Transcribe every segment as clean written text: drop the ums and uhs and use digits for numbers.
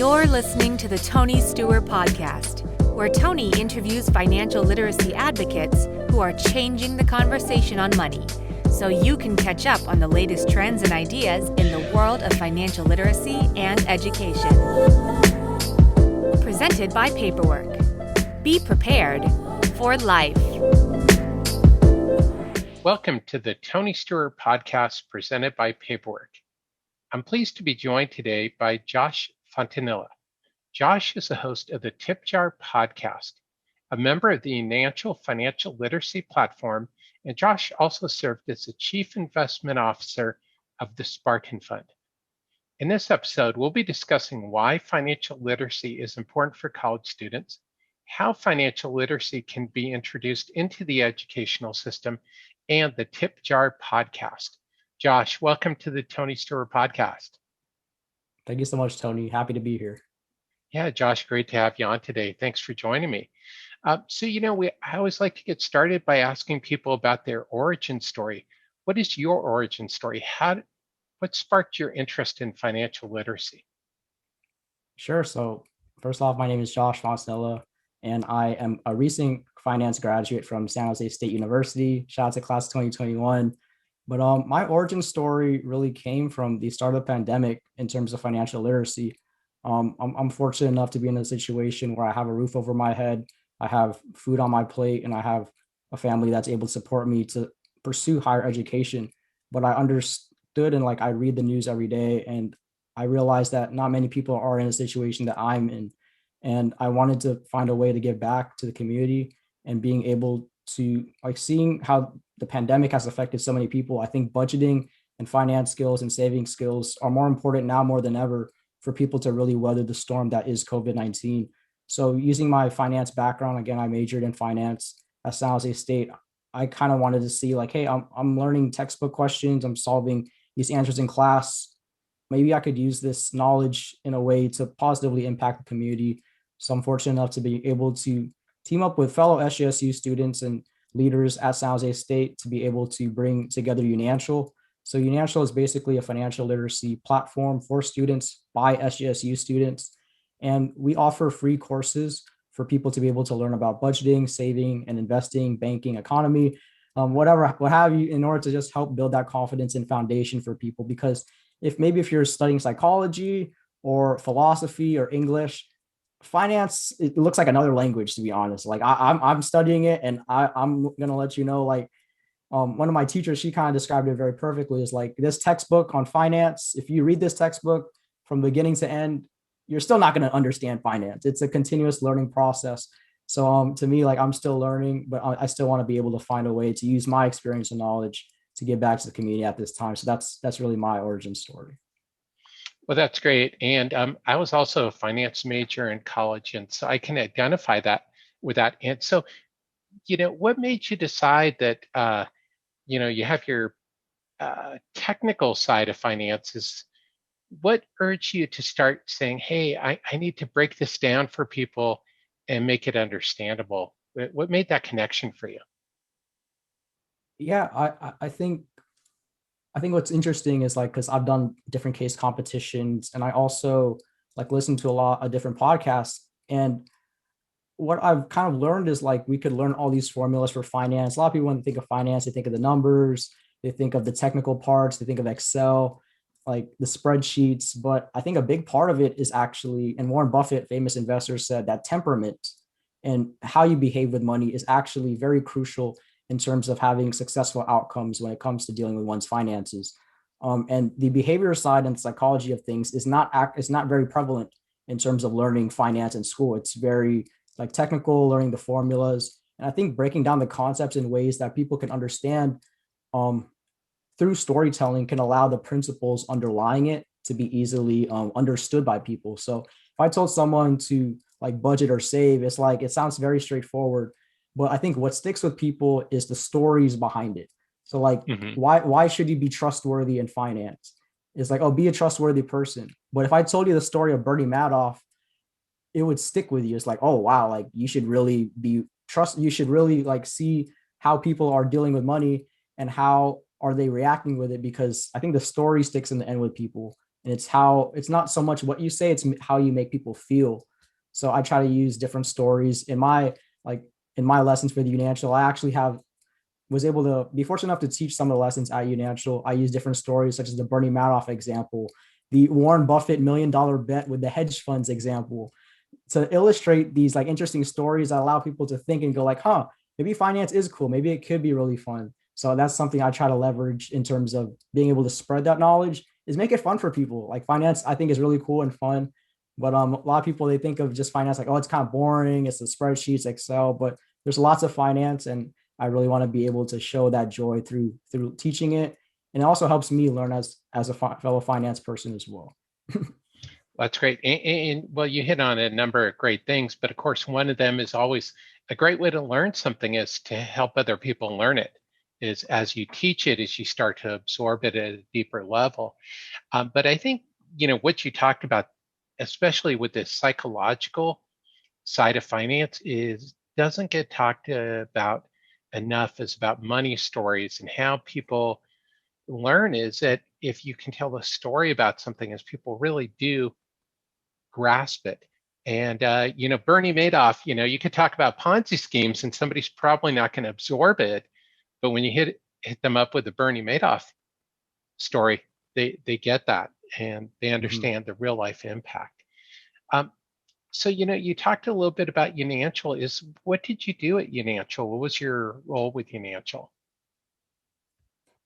You're listening to the Tony Steuer Podcast, where Tony interviews financial literacy advocates who are changing the conversation on money, so you can catch up on the latest trends and ideas in the world of financial literacy and education. Presented by Paperwork. Be prepared for life. Welcome to the Tony Steuer Podcast presented by Paperwork. I'm pleased to be joined today by Josh Fontanilla. Josh is the host of the Tip Jar Podcast, a member of the YouNancial financial literacy platform, and Josh also served as the Chief Investment Officer of the Spartan Fund. In this episode, we'll be discussing why financial literacy is important for college students, how financial literacy can be introduced into the educational system, and the Tip Jar Podcast. Josh, welcome to the Tony Steuer Podcast. Thank you so much, Tony. Happy to be here. Yeah, Josh, great to have you on today. Thanks for joining me. I always like to get started by asking people about their origin story. What is your origin story? What sparked your interest in financial literacy? Sure. So first off, my name is Josh Fontanilla, and I am a recent finance graduate from San Jose State University. Shout out to class 2021. But my origin story really came from the start of the pandemic in terms of financial literacy. I'm fortunate enough to be in a situation where I have a roof over my head, I have food on my plate, and I have a family that's able to support me to pursue higher education. But I understood and I read the news every day, and I realized that not many people are in a situation that I'm in. And I wanted to find a way to give back to the community, and being able to seeing how the pandemic has affected so many people. I think budgeting and finance skills and saving skills are more important now more than ever for people to really weather the storm that is COVID-19. So using my finance background, again, I majored in finance at San Jose State. I kind of wanted to see hey, I'm learning textbook questions. I'm solving these answers in class. Maybe I could use this knowledge in a way to positively impact the community. So I'm fortunate enough to be able to team up with fellow SJSU students and leaders at San Jose State to be able to bring together YouNancial. So YouNancial is basically a financial literacy platform for students by SJSU students. And we offer free courses for people to be able to learn about budgeting, saving, and investing, banking, economy, what have you, in order to just help build that confidence and foundation for people. Because if you're studying psychology or philosophy or English, finance, it looks like another language, to be honest. I'm studying it, and I'm gonna let you know, one of my teachers, she kind of described it very perfectly, is this textbook on finance. If you read this textbook from beginning to end, you're still not going to understand finance. It's a continuous learning process. So to me, I'm still learning, but I still want to be able to find a way to use my experience and knowledge to give back to the community at this time. So that's really my origin story. Well, that's great. And I was also a finance major in college, and so I can identify that with that. And so, what made you decide that, you have your technical side of finances? What urged you to start saying, hey, I need to break this down for people and make it understandable? What made that connection for you? Yeah, I think what's interesting is because I've done different case competitions, and I also listen to a lot of different podcasts. And what I've kind of learned is we could learn all these formulas for finance. A lot of people, when they think of finance, they think of the numbers, they think of the technical parts, they think of Excel, the spreadsheets. But I think a big part of it is actually, and Warren Buffett, famous investor, said that temperament and how you behave with money is actually very crucial in terms of having successful outcomes when it comes to dealing with one's finances. And the behavior side and psychology of things is not very prevalent in terms of learning finance in school. It's very technical, learning the formulas. And I think breaking down the concepts in ways that people can understand through storytelling can allow the principles underlying it to be easily understood by people. So if I told someone to budget or save, it's it sounds very straightforward, but I think what sticks with people is the stories behind it. So why should you be trustworthy in finance? It's be a trustworthy person. But if I told you the story of Bernie Madoff, it would stick with you. It's oh wow, you should really you should really see how people are dealing with money and how are they reacting with it, because I think the story sticks in the end with people And it's not so much what you say, it's how you make people feel. So I try to use different stories like in my lessons for the UNancial. I actually was able to be fortunate enough to teach some of the lessons at UNancial. I use different stories such as the Bernie Madoff example, the Warren Buffett $1 million bet with the hedge funds example, to illustrate these like interesting stories that allow people to think and go like, huh, maybe finance is cool. Maybe it could be really fun. So that's something I try to leverage in terms of being able to spread that knowledge, is make it fun for people. Like finance, I think, is really cool and fun. But a lot of people, they think of just finance like, oh, it's kind of boring. It's the spreadsheets, Excel, but there's lots of finance. And I really want to be able to show that joy through teaching it. And it also helps me learn as a fellow finance person as well. That's great. And well, you hit on a number of great things, but of course, one of them is always a great way to learn something is to help other people learn it. Is as you teach it, as you start to absorb it at a deeper level. But I think, what you talked about, especially with the psychological side of finance, doesn't get talked about enough, is about money stories and how people learn. Is that if you can tell a story about something, as people really do grasp it. And Bernie Madoff, you could talk about Ponzi schemes and somebody's probably not going to absorb it, but when you hit them up with the Bernie Madoff story, they get that and they understand the real life impact. So you talked a little bit about YouNancial. What did you do at YouNancial? What was your role with YouNancial?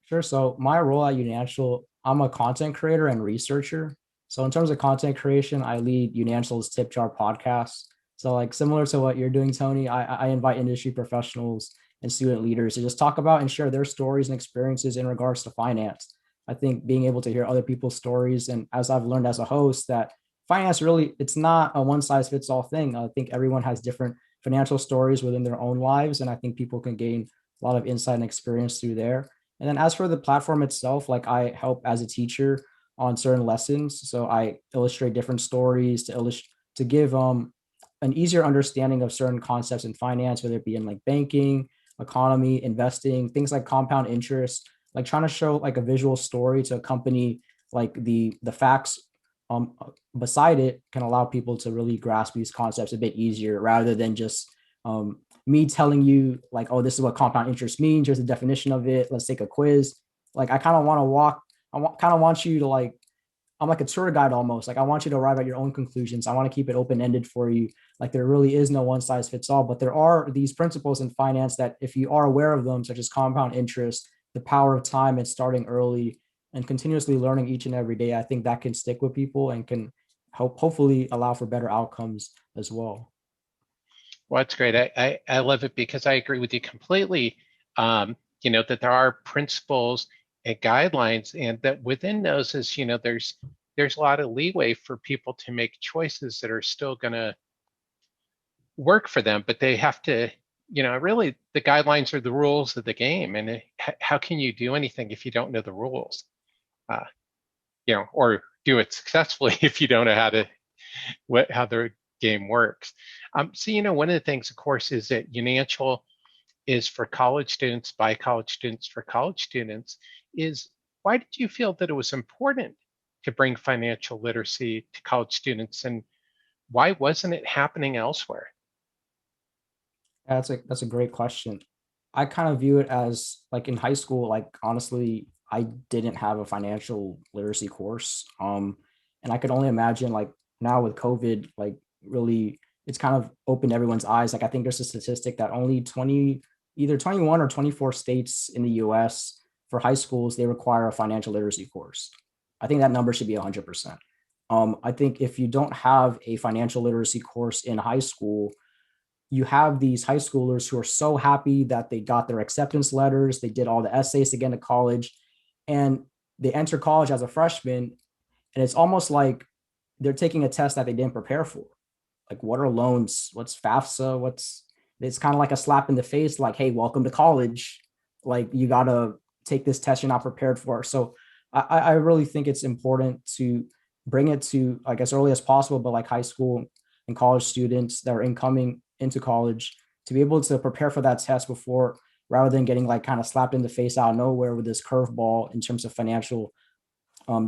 Sure. So my role at YouNancial, I'm a content creator and researcher. So in terms of content creation, I lead YouNancial's Tip Jar podcast. So like similar to what you're doing, Tony, I invite industry professionals and student leaders to just talk about and share their stories and experiences in regards to finance. I think being able to hear other people's stories, and as I've learned as a host, that finance really, it's not a one size fits all thing. I think everyone has different financial stories within their own lives. And I think people can gain a lot of insight and experience through there. And then as for the platform itself, like I help as a teacher on certain lessons. So I illustrate different stories to give an easier understanding of certain concepts in finance, whether it be in like banking, economy, investing, things like compound interest, like trying to show like a visual story to accompany like the facts beside it can allow people to really grasp these concepts a bit easier rather than just me telling you like, oh, this is what compound interest means. Here's the definition of it. Let's take a quiz. Like I kind of want you to like, I'm like a tour guide almost. Like I want you to arrive at your own conclusions. I want to keep it open-ended for you. Like there really is no one size fits all, but there are these principles in finance that if you are aware of them, such as compound interest, the power of time and starting early and continuously learning each and every day, I think that can stick with people and can hopefully allow for better outcomes as well. Well, that's great. I love it because I agree with you completely. That there are principles and guidelines, and that within those is, there's a lot of leeway for people to make choices that are still going to work for them, but they have to, really the guidelines are the rules of the game. And how can you do anything if you don't know the rules? Or do it successfully if you don't know how the game works. So, one of the things, of course, is that YouNancial is for college students, by college students, for college students. Why did you feel that it was important to bring financial literacy to college students, and why wasn't it happening elsewhere? That's a great question. I kind of view it as like in high school, like honestly, I didn't have a financial literacy course. And I could only imagine like now with COVID, like really it's kind of opened everyone's eyes. Like I think there's a statistic that only either 21 or 24 states in the US for high schools, they require a financial literacy course. I think that number should be 100%. I think if you don't have a financial literacy course in high school, you have these high schoolers who are so happy that they got their acceptance letters, they did all the essays to get into college, and they enter college as a freshman. And it's almost like they're taking a test that they didn't prepare for. Like, what are loans? What's FAFSA? It's kind of like a slap in the face, like, hey, welcome to college. Like, you got to take this test you're not prepared for. So I really think it's important to bring it to, like, as early as possible, but like high school and college students that are incoming into college to be able to prepare for that test before, rather than getting like kind of slapped in the face out of nowhere with this curveball in terms of financial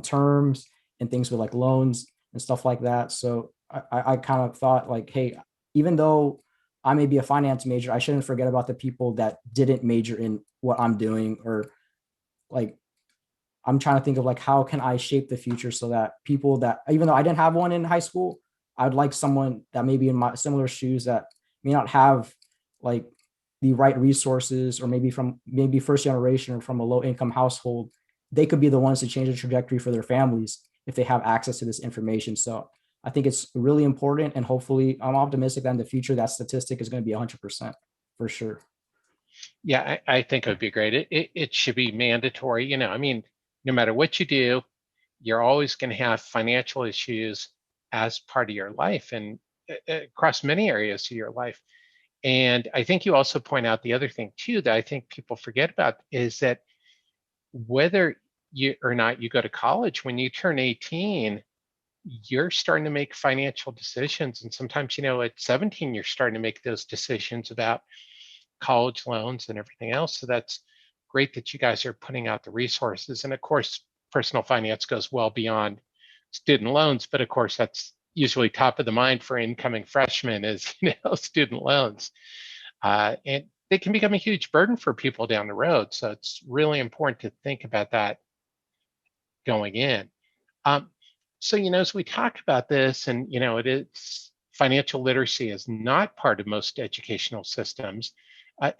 terms and things with like loans and stuff like that. So I kind of thought like, hey, even though I may be a finance major, I shouldn't forget about the people that didn't major in what I'm doing, or like I'm trying to think of like how can I shape the future so that people that, even though I didn't have one in high school, I'd like someone that may be in my similar shoes that may not have like the right resources, or maybe first generation or from a low income household. They could be the ones to change the trajectory for their families if they have access to this information. So I think it's really important, and hopefully I'm optimistic that in the future that statistic is going to be 100% for sure. Yeah, I think it would be great. It should be mandatory. I mean, no matter what you do, you're always going to have financial issues as part of your life, and across many areas of your life. And I think you also point out the other thing too that I think people forget about is that whether you or not you go to college, when you turn 18, you're starting to make financial decisions. And sometimes, at 17, you're starting to make those decisions about college loans and everything else. So that's great that you guys are putting out the resources. And of course, personal finance goes well beyond student loans, but of course, that's usually top of the mind for incoming freshmen is, student loans. And they can become a huge burden for people down the road. So it's really important to think about that going in. So, as we talk about this, and, it is financial literacy is not part of most educational systems.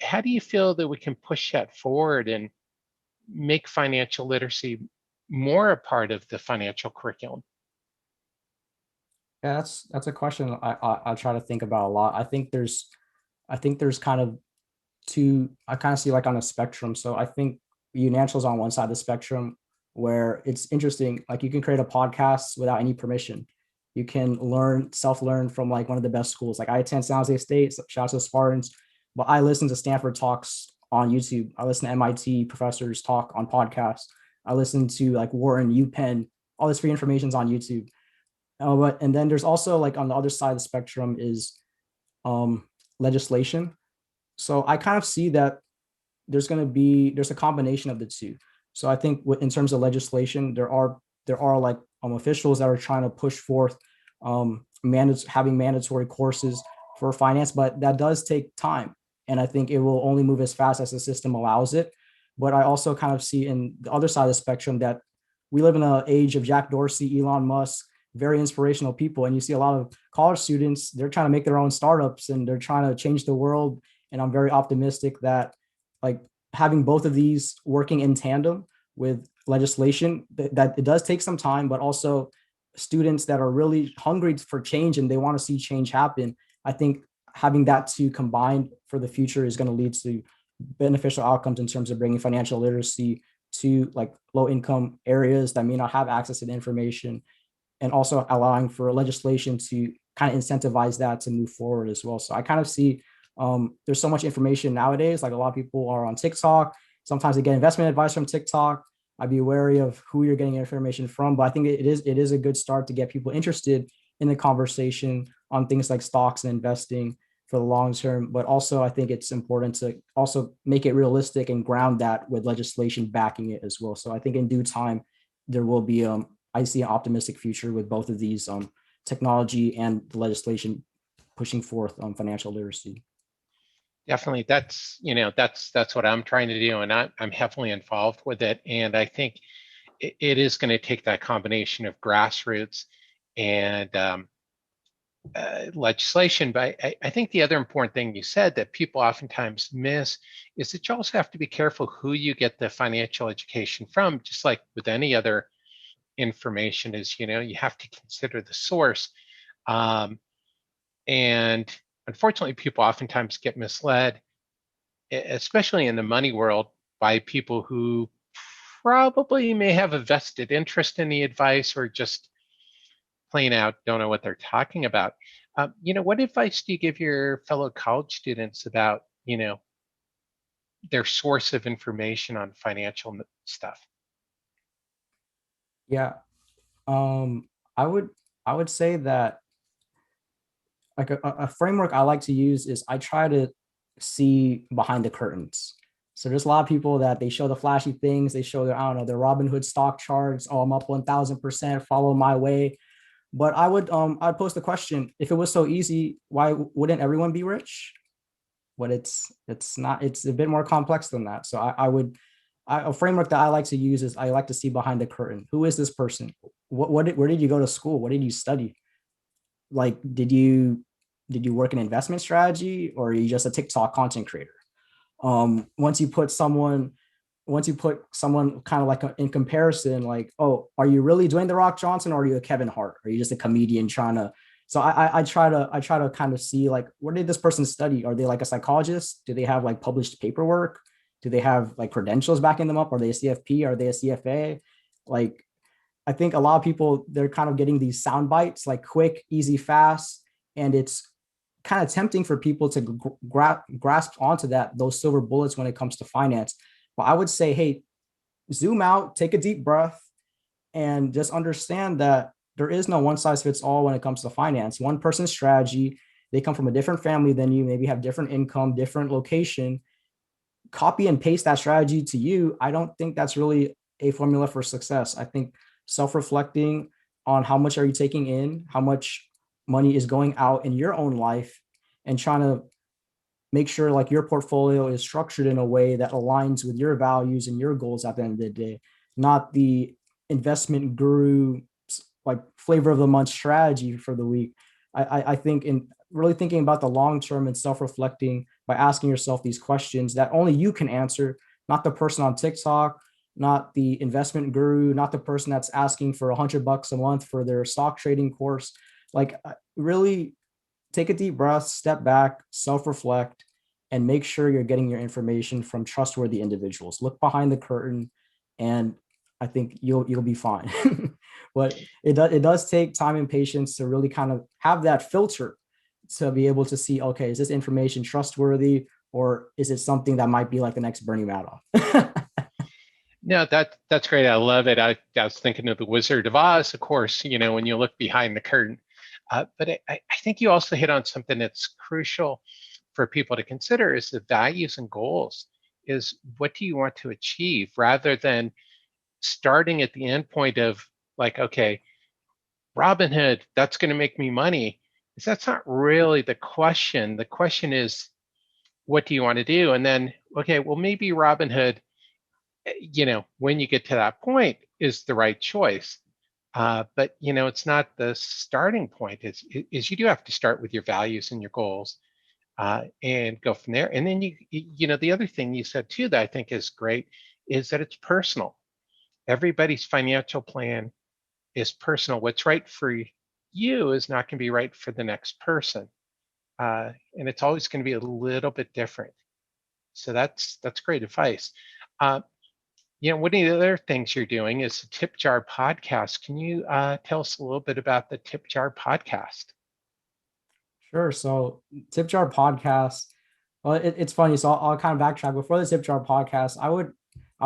How do you feel that we can push that forward and make financial literacy more a part of the financial curriculum? Yeah, that's a question I try to think about a lot. I think there's kind of two. I kind of see like on a spectrum. So I think YouNancial is on one side of the spectrum, where it's interesting. Like you can create a podcast without any permission. You can self-learn from like one of the best schools. Like I attend San Jose State, shout out to Spartans, but I listen to Stanford talks on YouTube. I listen to MIT professors talk on podcasts. I listen to like Wharton, UPenn, all this free information is on YouTube. And then there's also like on the other side of the spectrum is legislation. So I kind of see that there's a combination of the two. So I think in terms of legislation, there are like officials that are trying to push forth having mandatory courses for finance, but that does take time. And I think it will only move as fast as the system allows it. But I also kind of see in the other side of the spectrum that we live in an age of Jack Dorsey, Elon Musk, very inspirational people. And you see a lot of college students, they're trying to make their own startups and they're trying to change the world. And I'm very optimistic that like having both of these working in tandem with legislation, that it does take some time, but also students that are really hungry for change and they want to see change happen. I think having that two combined for the future is going to lead to beneficial outcomes in terms of bringing financial literacy to like low income areas that may not have access to the information, and also allowing for legislation to kind of incentivize that to move forward as well. So I kind of see there's so much information nowadays. Like a lot of people are on TikTok. Sometimes they get investment advice from TikTok. I'd be wary of who you're getting information from, but I think it is a good start to get people interested in the conversation on things like stocks and investing for the long term. But also I think it's important to also make it realistic and ground that with legislation backing it as well. So I think in due time, there will be, I see an optimistic future with both of these technology and the legislation pushing forth financial literacy. Definitely, that's what I'm trying to do, and I'm heavily involved with it. And I think it is going to take that combination of grassroots and legislation. But I think the other important thing you said that people oftentimes miss is that you also have to be careful who you get the financial education from. Just like with any other information, is you have to consider the source. And unfortunately, people oftentimes get misled, especially in the money world, by people who probably may have a vested interest in the advice or just plain out don't know what they're talking about. What advice do you give your fellow college students about, their source of information on financial stuff? Yeah, I would say that like a framework I like to use is I try to see behind the curtains. So there's a lot of people that they show the flashy things. They show their, I don't know, their Robinhood stock charts. Oh, I'm up 1000%, follow my way. But I'd post the question, if it was so easy, why wouldn't everyone be rich? But it's not, it's a bit more complex than that. So a framework that I like to use is I like to see behind the curtain. Who is this person? Where did you go to school? What did you study? Like, did you work in investment strategy, or are you just a TikTok content creator? Once you put someone kind of like in comparison, like, oh, are you really doing the Rock Johnson, or are you a Kevin Hart? Are you just a comedian trying to? So I try to kind of see, like, what did this person study? Are they like a psychologist? Do they have like published paperwork? Do they have like credentials backing them up? Are they a CFP? Are they a CFA? Like, I think a lot of people, they're kind of getting these sound bites, like quick, easy, fast, and it's kind of tempting for people to grasp onto those silver bullets when it comes to finance. But I would say, hey, zoom out, take a deep breath, and just understand that there is no one size fits all when it comes to finance. One person's strategy, they come from a different family than you, maybe have different income, different location. Copy and paste that strategy to you. I don't think that's really a formula for success. I think self-reflecting on how much are you taking in, how much money is going out in your own life, and trying to make sure like your portfolio is structured in a way that aligns with your values and your goals at the end of the day, not the investment guru like flavor of the month strategy for the week. I think in really thinking about the long term and self-reflecting by asking yourself these questions that only you can answer, not the person on TikTok, not the investment guru, not the person that's asking for $100 a month for their stock trading course. Like, really take a deep breath, step back, self-reflect, and make sure you're getting your information from trustworthy individuals. Look behind the curtain, and I think you'll be fine. But it does take time and patience to really kind of have that filter to be able to see, okay, is this information trustworthy, or is it something that might be like the next Bernie Madoff? No, that's great. I love it. I was thinking of the Wizard of Oz, of course, when you look behind the curtain. But I think you also hit on something that's crucial for people to consider is the values and goals. Is what do you want to achieve, rather than starting at the end point of like, okay, Robinhood, that's going to make me money. That's not really the question. The question is, what do you want to do? And then, okay, well, maybe Robinhood, when you get to that point, is the right choice. But it's not the starting point. Is you do have to start with your values and your goals, and go from there. And then the other thing you said too that I think is great is that it's personal. Everybody's financial plan is personal. What's right for you is not going to be right for the next person, and it's always going to be a little bit different. So that's great advice. One of the other things you're doing is the Tip Jar podcast. Can you tell us a little bit about the Tip Jar podcast? Sure. So Tip Jar podcast, well, it's funny. So I'll kind of backtrack. Before the Tip Jar podcast, I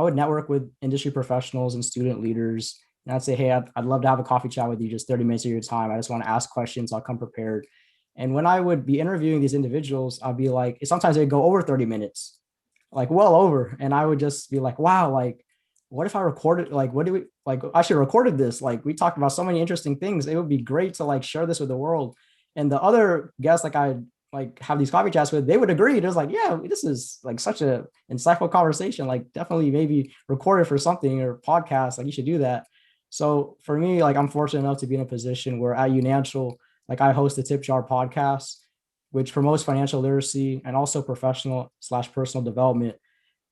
would network with industry professionals and student leaders. And I'd say, hey, I'd love to have a coffee chat with you, just 30 minutes of your time. I just want to ask questions. I'll come prepared. And when I would be interviewing these individuals, I'd be like, sometimes they'd go over 30 minutes, like well over. And I would just be like, wow, like, what if I recorded, like, I should have recorded this. Like, we talked about so many interesting things. It would be great to like share this with the world. And the other guests, like I like have these coffee chats with, they would agree. It was like, yeah, this is like such a insightful conversation. Like, definitely maybe record it for something or podcast. Like, you should do that. So for me, like, I'm fortunate enough to be in a position where at YouNancial, like, I host the Tip Jar podcast, which promotes financial literacy and also professional/personal development.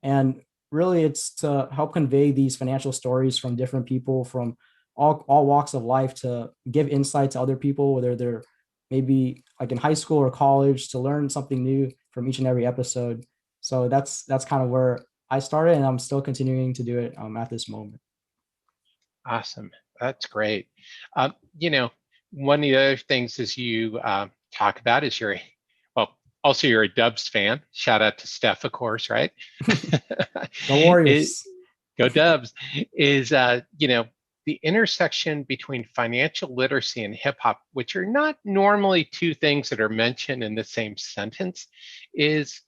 And really, it's to help convey these financial stories from different people from all walks of life, to give insight to other people, whether they're maybe like in high school or college, to learn something new from each and every episode. So that's kind of where I started, and I'm still continuing to do it at this moment. Awesome. That's great. One of the other things is you talk about is also you're a Dubs fan. Shout out to Steph, of course, right? Go Warriors. Go Dubs. Is, the intersection between financial literacy and hip hop, which are not normally two things that are mentioned in the same sentence, is,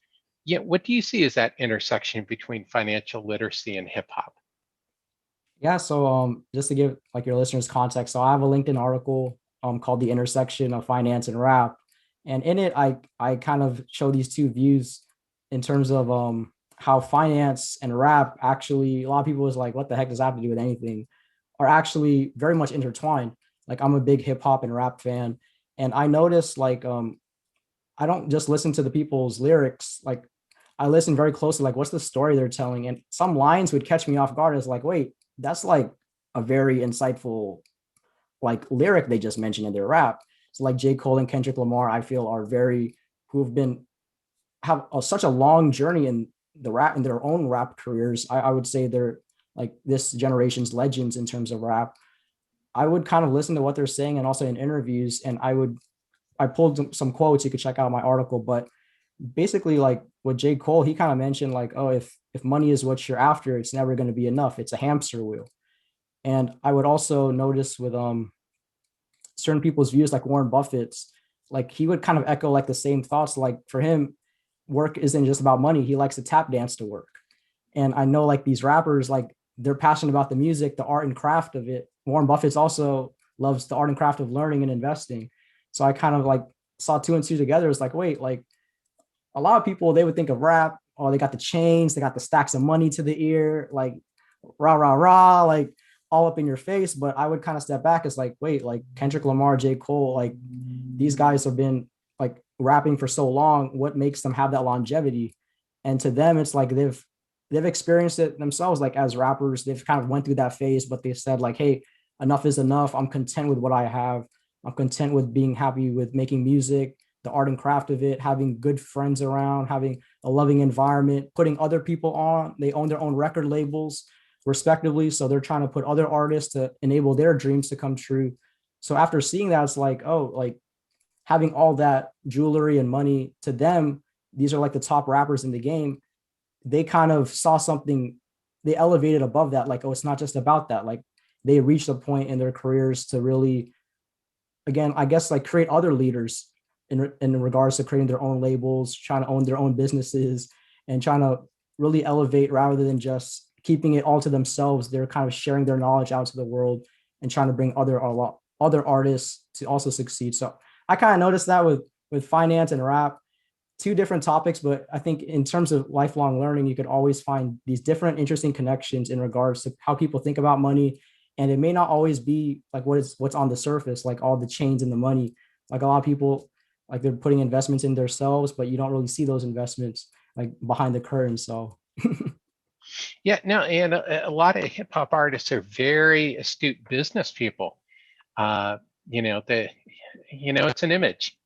yeah, what do you see as that intersection between financial literacy and hip hop? Yeah, so just to give like your listeners context, so I have a LinkedIn article called "The Intersection of Finance and Rap," and in it, I kind of show these two views in terms of how finance and rap actually, a lot of people is like, what the heck does that have to do with anything? Are actually very much intertwined. Like I'm a big hip hop and rap fan, and I noticed like I don't just listen to the people's lyrics. Like I listen very closely, like what's the story they're telling? And some lines would catch me off guard. It's like, wait, that's like a very insightful like lyric they just mentioned in their rap. So like J. Cole and Kendrick Lamar, I feel are very who've been such a long journey in the rap in their own rap careers. I would say they're like this generation's legends in terms of rap. I would kind of listen to what they're saying and also in interviews, and I pulled some quotes. You could check out my article, but basically, like with J. Cole, he kind of mentioned like, oh, if money is what you're after, it's never going to be enough. It's a hamster wheel. And I would also notice with certain people's views, like Warren Buffett's, like he would kind of echo like the same thoughts. Like for him, work isn't just about money. He likes to tap dance to work. And I know like these rappers, like they're passionate about the music, the art and craft of it. Warren Buffett's also loves the art and craft of learning and investing. So I kind of like saw two and two together. It's like, wait, like a lot of people, they would think of rap, oh, they got the chains, they got the stacks of money to the ear, like rah, rah, rah, like all up in your face. But I would kind of step back. It's like, wait, like Kendrick Lamar, J. Cole, like these guys have been like rapping for so long. What makes them have that longevity? And to them, it's like they've experienced it themselves. Like as rappers, they've kind of went through that phase, but they said like, hey, enough is enough. I'm content with what I have. I'm content with being happy with making music, the art and craft of it, having good friends around, having a loving environment, putting other people on. They own their own record labels respectively. So they're trying to put other artists to enable their dreams to come true. So after seeing that, it's like, oh, like having all that jewelry and money to them, these are like the top rappers in the game. They kind of saw something, they elevated above that. Like, oh, it's not just about that. Like they reached a point in their careers to really, again, I guess like create other leaders in regards to creating their own labels, trying to own their own businesses and trying to really elevate rather than just keeping it all to themselves. They're kind of sharing their knowledge out to the world and trying to bring other artists to also succeed. So I kind of noticed that with finance and rap, two different topics, but I think in terms of lifelong learning, you could always find these different interesting connections in regards to how people think about money. And it may not always be like what's on the surface, like all the chains and the money. Like a lot of people, like they're putting investments in themselves, but you don't really see those investments like behind the curtain. So Yeah, no, and a lot of hip hop artists are very astute business people. Uh, it's an image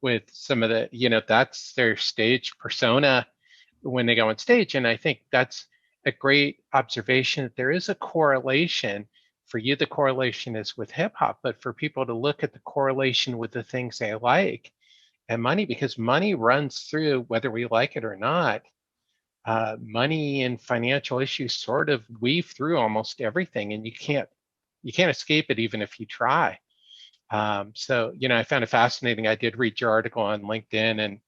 with some of the, that's their stage persona when they go on stage. And I think that's a great observation that there is a correlation. For you, the correlation is with hip hop, but for people to look at the correlation with the things they like and money, because money runs through whether we like it or not. Money and financial issues sort of weave through almost everything, and you can't escape it even if you try. So I found it fascinating. I did read your article on LinkedIn and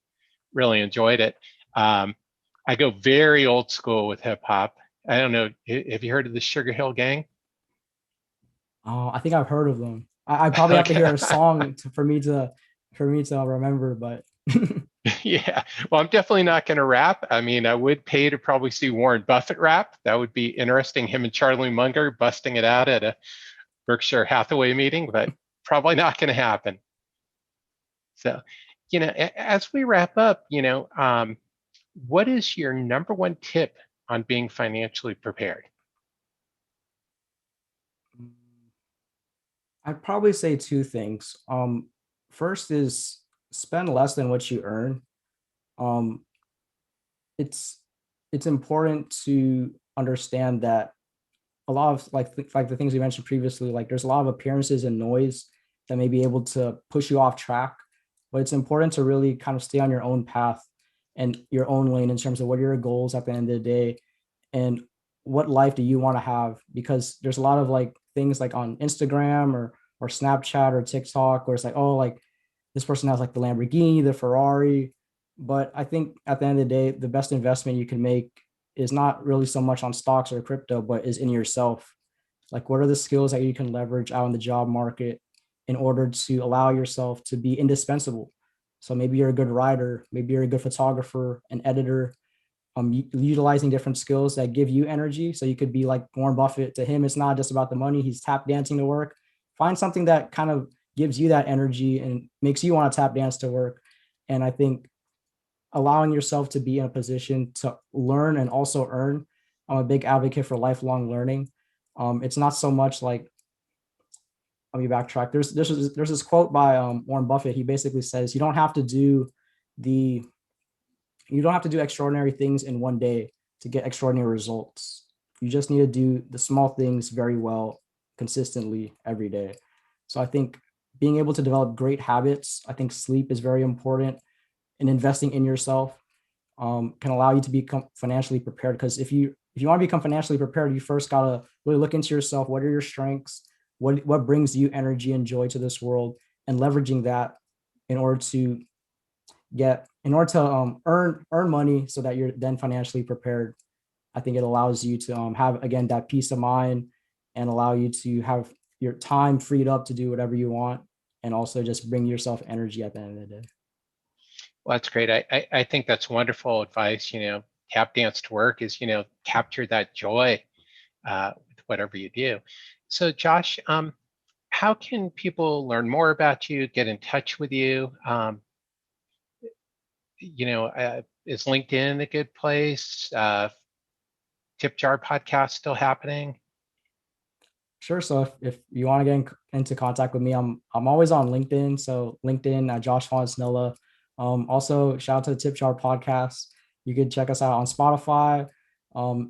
really enjoyed it. I go very old school with hip hop. I don't know. Have you heard of the Sugar Hill Gang? I think I've heard of them. I probably have to hear a song for me to remember, but Yeah. Well, I'm definitely not going to rap. I mean, I would pay to probably see Warren Buffett rap. That would be interesting. Him and Charlie Munger busting it out at a Berkshire Hathaway meeting, but probably not going to happen. So, as we wrap up, what is your number one tip on being financially prepared? I'd probably say two things. First is spend less than what you earn. Um, it's important to understand that a lot of like the things we mentioned previously, like there's a lot of appearances and noise that may be able to push you off track, but it's important to really kind of stay on your own path and your own lane in terms of what are your goals at the end of the day and what life do you want to have, because there's a lot of like things like on Instagram or Snapchat or TikTok where it's like, oh, like this person has like the Lamborghini, the Ferrari, But I think at the end of the day, the best investment you can make is not really so much on stocks or crypto, but is in yourself. Like, what are the skills that you can leverage out in the job market in order to allow yourself to be indispensable? So maybe you're a good writer, maybe you're a good photographer, an editor, utilizing different skills that give you energy. So you could be like Warren Buffett. To him, it's not just about the money. He's tap dancing to work. Find something that kind of gives you that energy and makes you want to tap dance to work. And I think allowing yourself to be in a position to learn and also earn. I'm a big advocate for lifelong learning. It's not so much like, let me backtrack. There's this quote by Warren Buffett. He basically says the you don't have to do extraordinary things in one day to get extraordinary results. You just need to do the small things very well, consistently every day. So I think being able to develop great habits, I think sleep is very important, and investing in yourself can allow you to become financially prepared. Because if you want to become financially prepared, you first gotta really look into yourself. What are your strengths? What brings you energy and joy to this world, and leveraging that in order to earn money so that you're then financially prepared. I think it allows you to have, again, that peace of mind, and allow you to have your time freed up to do whatever you want, and also just bring yourself energy at the end of the day. Well, that's great. I think that's wonderful advice. Tap dance to work is, capture that joy with whatever you do. So Josh, how can people learn more about you, get in touch with you? Is LinkedIn a good place? Tip Jar podcast still happening? Sure. So if you want to get into contact with me, I'm always on LinkedIn. So LinkedIn at Josh Fontanilla. Also, shout out to the Tip Jar podcast. You could check us out on Spotify.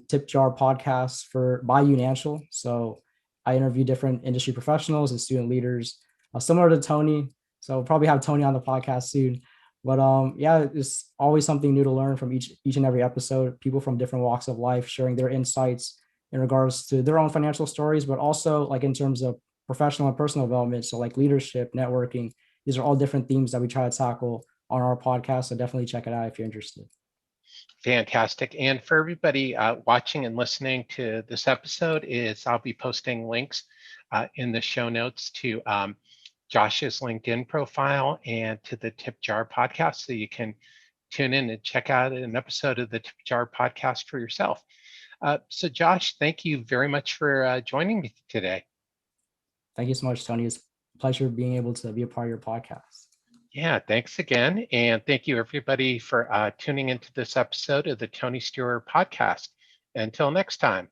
Tip Jar podcast by YouNancial. So I interview different industry professionals and student leaders, similar to Tony. So we'll probably have Tony on the podcast soon. But yeah, it's always something new to learn from each and every episode. People from different walks of life sharing their insights in regards to their own financial stories, but also like in terms of professional and personal development. So like leadership, networking, these are all different themes that we try to tackle on our podcast. So definitely check it out if you're interested. Fantastic. And for everybody watching and listening to this episode, I'll be posting links in the show notes to Josh's LinkedIn profile and to the Tip Jar podcast, so you can tune in and check out an episode of the Tip Jar podcast for yourself. So Josh, thank you very much for joining me today. Thank you so much, Tony. It's a pleasure being able to be a part of your podcast. Yeah, thanks again. And thank you everybody for tuning into this episode of the Tony Steuer Podcast. Until next time.